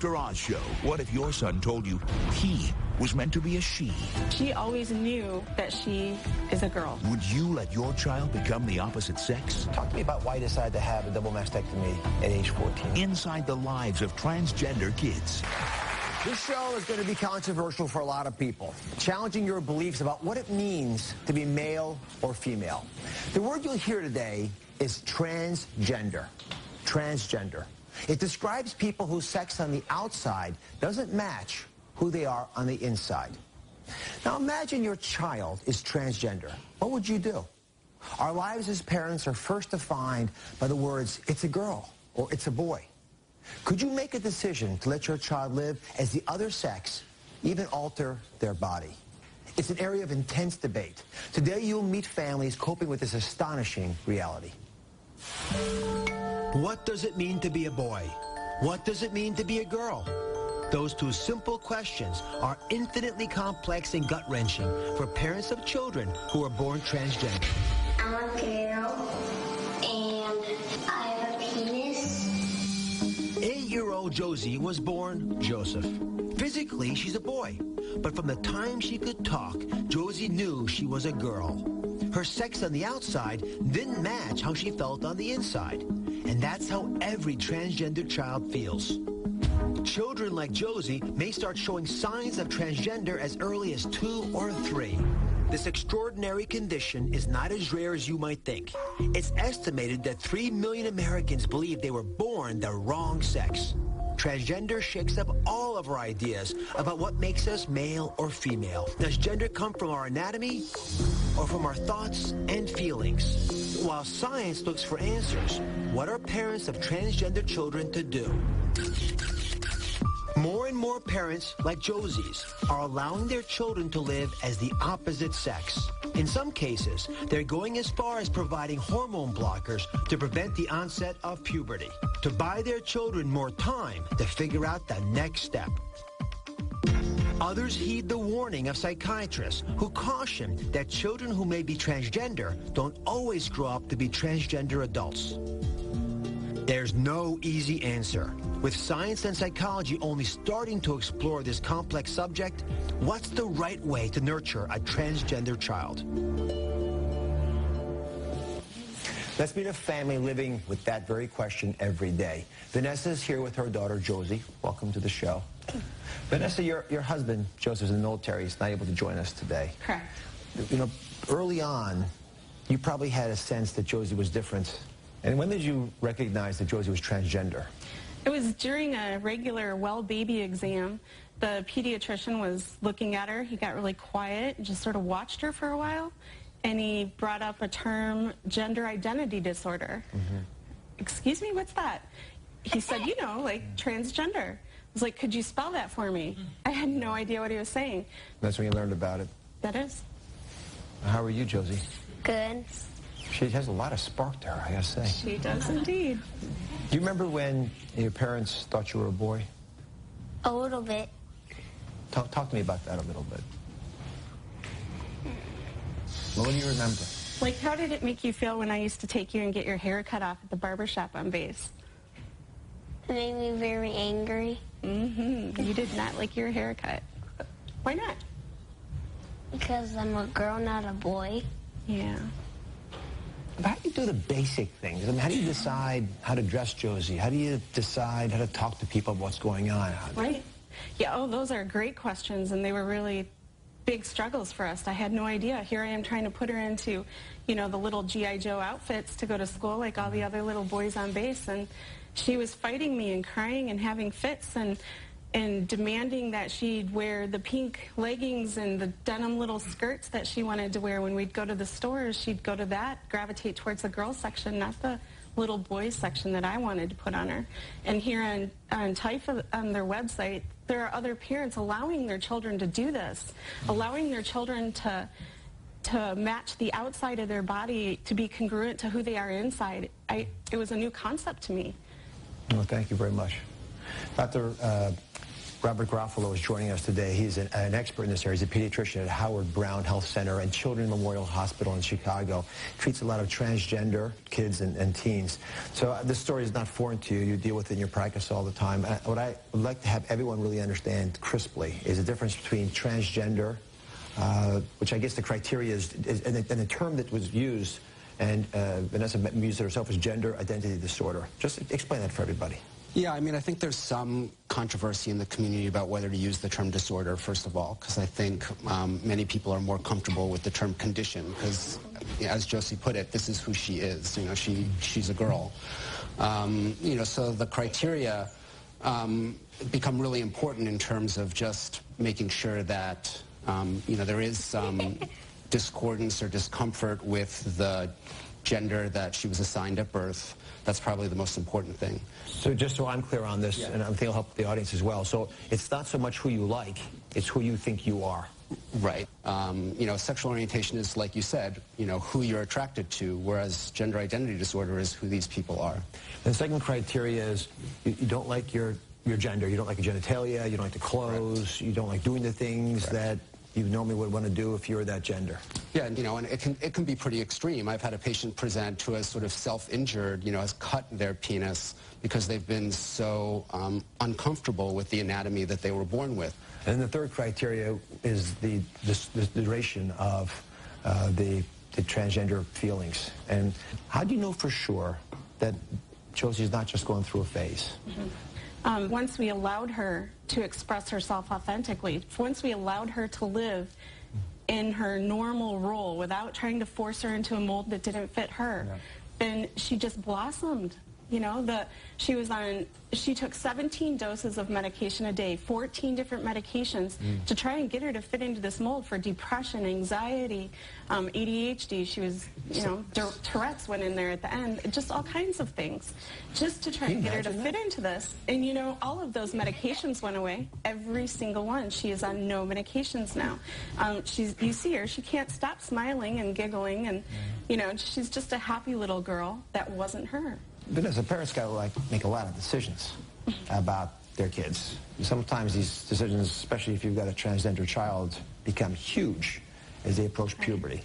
After Oz show, what if your son told you he was meant to be a she? She always knew that she is a girl. Would you let your child become the opposite sex? Talk to me about why you decided to have a double mastectomy at age 14. Inside the lives of transgender kids. This show is going to be controversial for a lot of people, challenging your beliefs about what it means to be male or female. The word you'll hear today is transgender. Transgender. It describes people whose sex on the outside doesn't match who they are on the inside. Now imagine your child is transgender. What would you do? Our lives as parents are first defined by the words, it's a girl or it's a boy. Could you make a decision to let your child live as the other sex, even alter their body? It's an area of intense debate. Today you'll meet families coping with this astonishing reality. What does it mean to be a boy? What does it mean to be a girl? Those two simple questions are infinitely complex and gut-wrenching for parents of children who are born transgender. I'm a girl, and I have a penis. 8-year-old Josie was born Joseph. Physically, she's a boy. But from the time she could talk, Josie knew she was a girl. Her sex on the outside didn't match how she felt on the inside. And that's how every transgender child feels. Children like Josie may start showing signs of transgender as early as 2 or 3. This extraordinary condition is not as rare as you might think. It's estimated that 3 million Americans believe they were born the wrong sex. Transgender shakes up all of our ideas about what makes us male or female. Does gender come from our anatomy or from our thoughts and feelings? While science looks for answers, what are parents of transgender children to do? More and more parents, like Josie's, are allowing their children to live as the opposite sex. In some cases, they're going as far as providing hormone blockers to prevent the onset of puberty, to buy their children more time to figure out the next step. Others heed the warning of psychiatrists who caution that children who may be transgender don't always grow up to be transgender adults. There's no easy answer. With science and psychology only starting to explore this complex subject, what's the right way to nurture a transgender child? Let's meet a family living with that very question every day. Vanessa's here with her daughter, Josie. Welcome to the show. Vanessa, your husband, Joseph, is in the military. He's not able to join us today. Correct. You know, early on, you probably had a sense that Josie was different. And when did you recognize that Josie was transgender? It was during a regular well baby exam. The pediatrician was looking at her. He got really quiet and just sort of watched her for a while. And he brought up a term, gender identity disorder. Excuse me, what's that? He said, you know, like transgender. I was like, could you spell that for me? I had no idea what he was saying. That's when you learned about it. That is. How are you, Josie? Good. She has a lot of spark to her, I gotta say. She does indeed. Do you remember when your parents thought you were a boy? A little bit. Talk to me about that a little bit. What do you remember? Like, how did it make you feel when I used to take you and get your hair cut off at the barbershop on base? It made me very angry. You did not like your haircut. Why not? Because I'm a girl, not a boy. Yeah. But how do you do the basic things? I mean, how do you decide how to dress Josie? How do you decide how to talk to people about what's going on? Right. Yeah, oh, those are great questions, and they were really big struggles for us. I had no idea. Here I am trying to put her into, you know, the little G.I. Joe outfits to go to school like all the other little boys on base, and she was fighting me and crying and having fits and demanding that she'd wear the pink leggings and the denim little skirts that she wanted to wear. When we'd go to the stores, she'd go to that, gravitate towards the girls section, not the little boys section that I wanted to put on her. And here on TIFA, on their website, there are other parents allowing their children to do this, allowing their children to match the outside of their body to be congruent to who they are inside. It was a new concept to me. Well, thank you very much. Dr. Robert Garofalo is joining us today. He's an expert in this area. He's a pediatrician at Howard Brown Health Center and Children's Memorial Hospital in Chicago. Treats a lot of transgender kids and teens. So this story is not foreign to you. You deal with it in your practice all the time. What I would like to have everyone really understand crisply is the difference between transgender, which I guess the criteria is and the term that was used, and Vanessa used it herself, is gender identity disorder. Just explain that for everybody. Yeah, I mean, I think there's some controversy in the community about whether to use the term disorder, first of all, because I think many people are more comfortable with the term condition, because, as Josie put it, this is who she is. You know, she's a girl. You know, so the criteria become really important in terms of just making sure that, you know, there is some discordance or discomfort with the gender that she was assigned at birth. That's probably the most important thing. So just so I'm clear on this, and I think it'll help the audience as well. So it's not so much who you like, it's who you think you are. Right. You know, sexual orientation is, like you said, you know, who you're attracted to, whereas gender identity disorder is who these people are. And the second criteria is you don't like your gender. You don't like your genitalia, you don't like the clothes, you don't like doing the things that you normally would want to do if you were that gender. Yeah, and, you know, and it can be pretty extreme. I've had a patient present who has sort of self-injured, you know, has cut their penis because they've been so uncomfortable with the anatomy that they were born with. And the third criteria is the duration of the transgender feelings. And how do you know for sure that Josie is not just going through a phase? Once we allowed her to express herself authentically, once we allowed her to live in her normal role without trying to force her into a mold that didn't fit her, then she just blossomed. You know, she took 17 doses of medication a day, 14 different medications to try and get her to fit into this mold for depression, anxiety, ADHD. She was, you know, Tourette's went in there at the end, just all kinds of things, just to try and get her to fit into this. And, you know, all of those medications went away, every single one. She is on no medications now. You see her, she can't stop smiling and giggling, and, you know, she's just a happy little girl that wasn't her. But as a parent's got to make a lot of decisions about their kids. Sometimes these decisions, especially if you've got a transgender child, become huge as they approach puberty.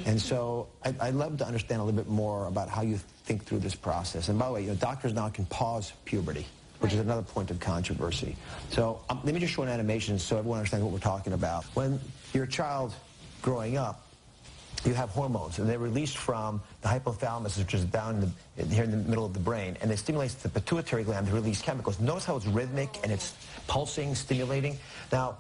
And so I'd love to understand a little bit more about how you think through this process. And by the way, you know, doctors now can pause puberty, which is another point of controversy. So let me just show an animation so everyone understands what we're talking about. When you're a child growing up, you have hormones, and they're released from the hypothalamus, which is down here in the middle of the brain, and it stimulates the pituitary gland to release chemicals. Notice how it's rhythmic and it's pulsing, stimulating. Now,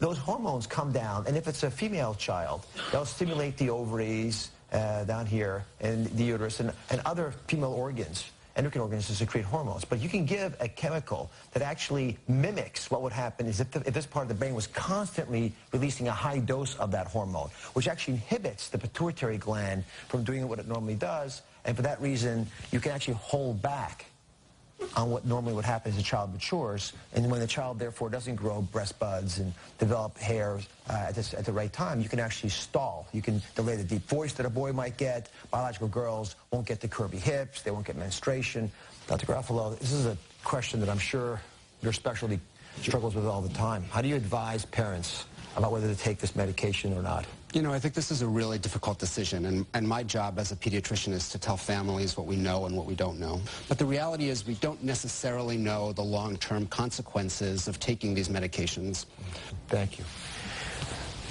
those hormones come down, and if it's a female child, they'll stimulate the ovaries down here and the uterus and other female organs, endocrine organs, to secrete hormones. But you can give a chemical that actually mimics what would happen is if this part of the brain was constantly releasing a high dose of that hormone, which actually inhibits the pituitary gland from doing what it normally does. And for that reason, you can actually hold back on what normally would happen as a child matures. And when the child, therefore, doesn't grow breast buds and develop hair at the right time, you can actually stall. You can delay the deep voice that a boy might get. Biological girls won't get the curvy hips. They won't get menstruation. Dr. Garofalo, this is a question that I'm sure your specialty struggles with all the time. How do you advise parents about whether to take this medication or not? You know, I think this is a really difficult decision, and my job as a pediatrician is to tell families what we know and what we don't know. But the reality is we don't necessarily know the long-term consequences of taking these medications. Thank you.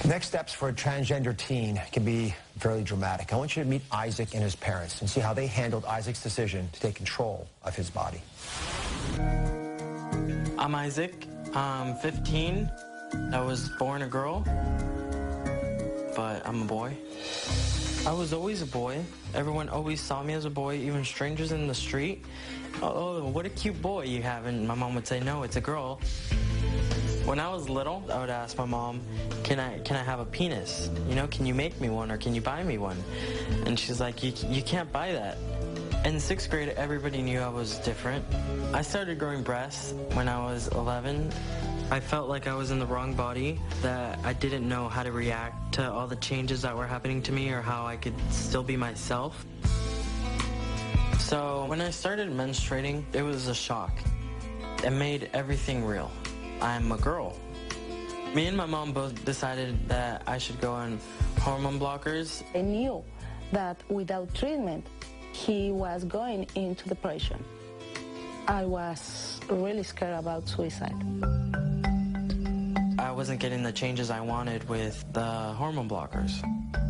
Next steps for a transgender teen can be fairly dramatic. I want you to meet Isaac and his parents and see how they handled Isaac's decision to take control of his body. I'm Isaac. I'm 15. I was born a girl, but I'm a boy. I was always a boy. Everyone always saw me as a boy, even strangers in the street. Oh, what a cute boy you have. And my mom would say, no, it's a girl. When I was little, I would ask my mom, can I have a penis? You know, can you make me one or can you buy me one? And she's like, you can't buy that. In 6th grade, everybody knew I was different. I started growing breasts when I was 11. I felt like I was in the wrong body, that I didn't know how to react to all the changes that were happening to me or how I could still be myself. So when I started menstruating, it was a shock. It made everything real. I'm a girl. Me and my mom both decided that I should go on hormone blockers. I knew that without treatment, he was going into depression. I was really scared about suicide. I wasn't getting the changes I wanted with the hormone blockers.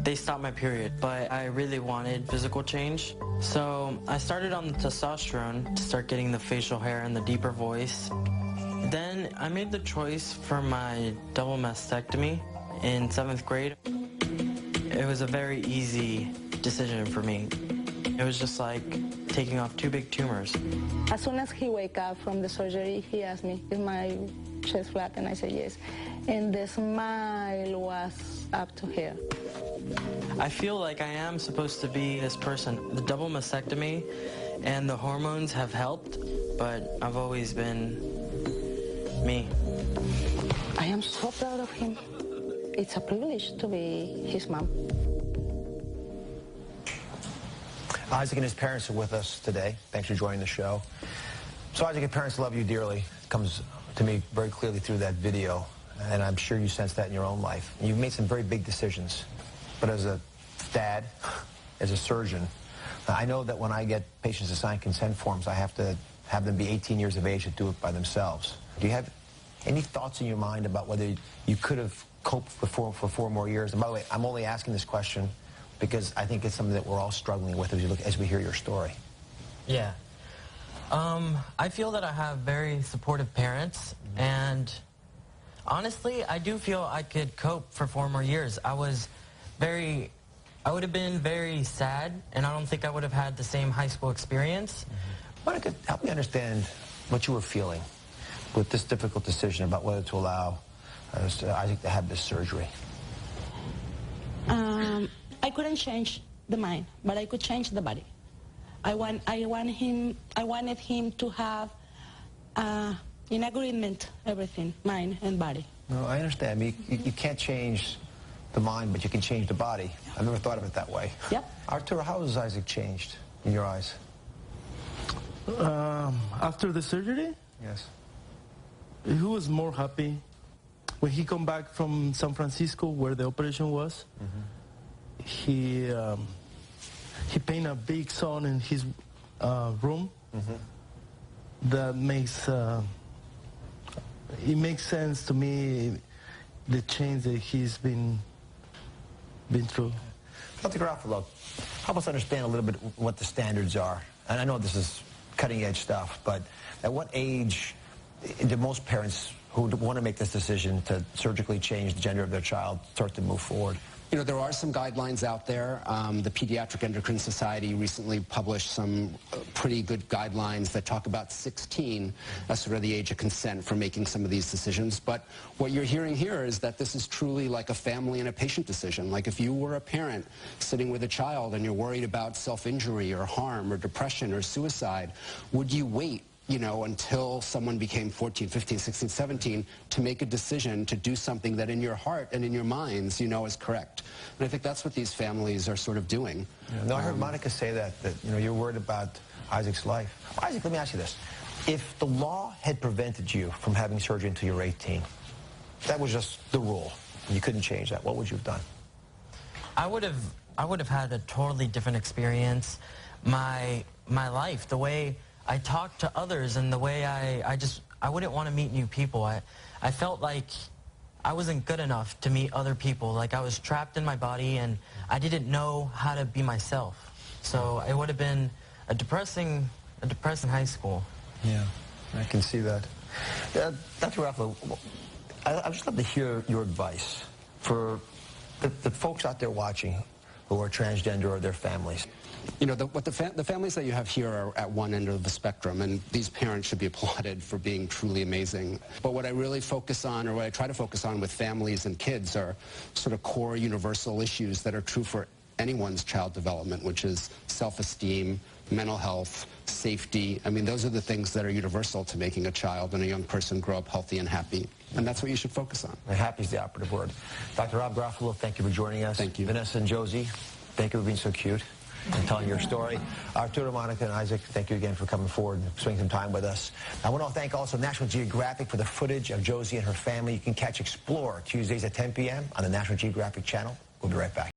They stopped my period, but I really wanted physical change. So I started on the testosterone to start getting the facial hair and the deeper voice. Then I made the choice for my double mastectomy in 7th grade. It was a very easy decision for me. It was just like taking off 2 big tumors. As soon as he wake up from the surgery, he asked me, is my chest flat? And I said yes. And the smile was up to here. I feel like I am supposed to be this person. The double mastectomy and the hormones have helped, but I've always been me. I am so proud of him. It's a privilege to be his mom. Isaac and his parents are with us today. Thanks for joining the show. So Isaac, your parents love you dearly. It comes to me very clearly through that video, and I'm sure you sense that in your own life. You've made some very big decisions, but as a dad, as a surgeon, I know that when I get patients to sign consent forms, I have to have them be 18 years of age to do it by themselves. Do you have any thoughts in your mind about whether you could have coped for 4 more years? And by the way, I'm only asking this question because I think it's something that we're all struggling with as we hear your story. Yeah. I feel that I have very supportive parents, and honestly, I do feel I could cope for 4 more years. I would have been very sad, and I don't think I would have had the same high school experience. Monica, help me understand what you were feeling with this difficult decision about whether to allow Isaac to have this surgery. I couldn't change the mind, but I could change the body. I wanted him to have in agreement everything, mind and body. No, I understand. I mean, you can't change the mind, but you can change the body. I've never thought of it that way. Yep. Arturo, how has Isaac changed in your eyes? After the surgery? Yes. He was more happy. When he come back from San Francisco, where the operation was, he painted a big sun in his room. That makes it makes sense to me, the change that he's been through. Dr. Garofalo, help us understand a little bit what the standards are. And I know this is cutting-edge stuff, but at what age do most parents who want to make this decision to surgically change the gender of their child start to move forward? You know, there are some guidelines out there. The Pediatric Endocrine Society recently published some pretty good guidelines that talk about 16 as sort of the age of consent for making some of these decisions. But what you're hearing here is that this is truly like a family and a patient decision. Like if you were a parent sitting with a child and you're worried about self-injury or harm or depression or suicide, would you wait, you know, until someone became 14, 15, 16, 17 to make a decision to do something that in your heart and in your minds you know is correct? And I think that's what these families are sort of doing. Yeah, no, I heard Monica say that you know, you're worried about Isaac's life. Isaac, let me ask you this. If the law had prevented you from having surgery until you were 18, that was just the rule, you couldn't change that, what would you have done? I would have had a totally different experience. My life, the way I talked to others, and the way I wouldn't want to meet new people. I felt like I wasn't good enough to meet other people. Like I was trapped in my body and I didn't know how to be myself. So it would have been a depressing high school. Yeah, I can see that. Dr. Garofalo, I'd just love to hear your advice for the folks out there watching who are transgender or their families. You know, the families that you have here are at one end of the spectrum, and these parents should be applauded for being truly amazing. But what I really focus on, or what I try to focus on with families and kids, are sort of core universal issues that are true for anyone's child development, which is self-esteem, mental health, safety. I mean, those are the things that are universal to making a child and a young person grow up healthy and happy. And that's what you should focus on. And happy is the operative word. Dr. Rob Garofalo, thank you for joining us. Thank you. Vanessa and Josie, thank you for being so cute. and telling your story. Arturo, Monica, and Isaac, thank you again for coming forward and spending some time with us. I want to thank also National Geographic for the footage of Josie and her family. You can catch Explore Tuesdays at 10 p.m. on the National Geographic channel. We'll be right back.